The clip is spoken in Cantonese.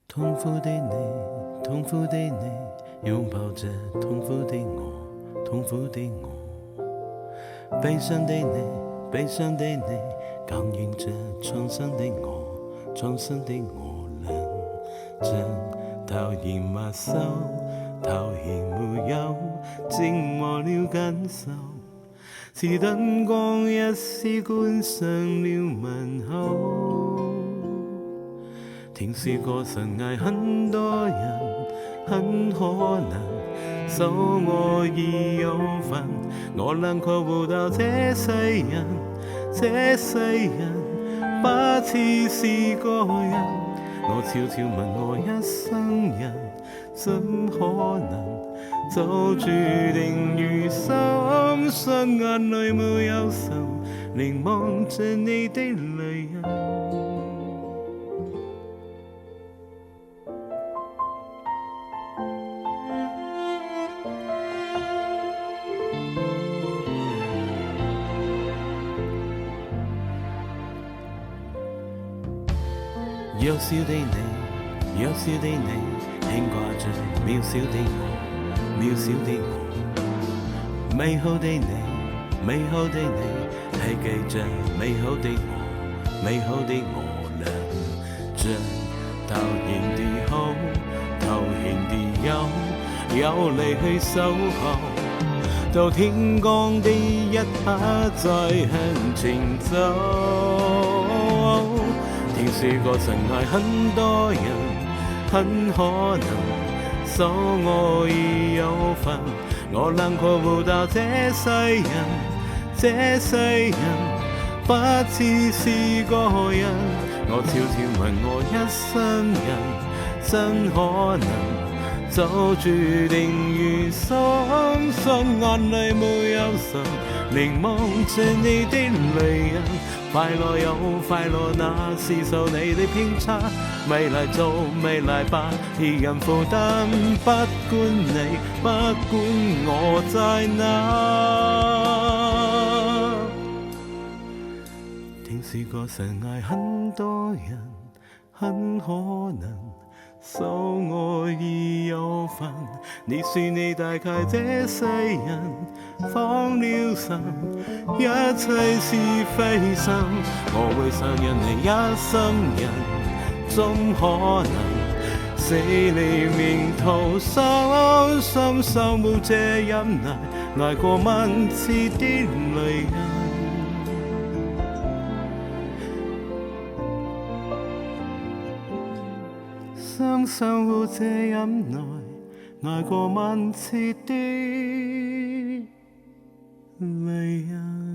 痛苦的你，痛苦的你，擁抱着痛苦的我，痛苦的我。悲傷的你，悲傷的你，感染着創傷的我，創傷的我。兩張投然抹手，頭然沒有，靜默了感受。似燈光一絲關上了門口。聽說過曾捱很多人，很可能守我已有份，我能確保到這世人，這世人不似是個人。我悄悄問我一生人，怎可能就注定如深信眼淚沒有神，凝望着你的淚印。弱小的你，弱小的你，牽掛着渺小的我，渺小的我。美好的你，美好的你，係記着美好的我，美好的我。兩張投然地好，投然地有，有離去守候，到天光的一刻再向前走。聽說過曾愛很多人，很可能守我已有份，我能確保到這世人，這世人不似是個人。我悄悄問我一生人，怎可能就注定如深信眼淚沒有神，凝望着你的淚印。快樂有快樂，那是受你的偏差。未來做未來吧，二人負擔，不管你，不管我在哪。聽說過曾愛很多人，很可能守我已有份。你說你大概這世人放了神，一切是非心。我會想人你一生人，怎可能死裏面逃生？深深無這忍耐，捱過萬次的淚印。雙手護這忍耐，捱過萬次的淚印。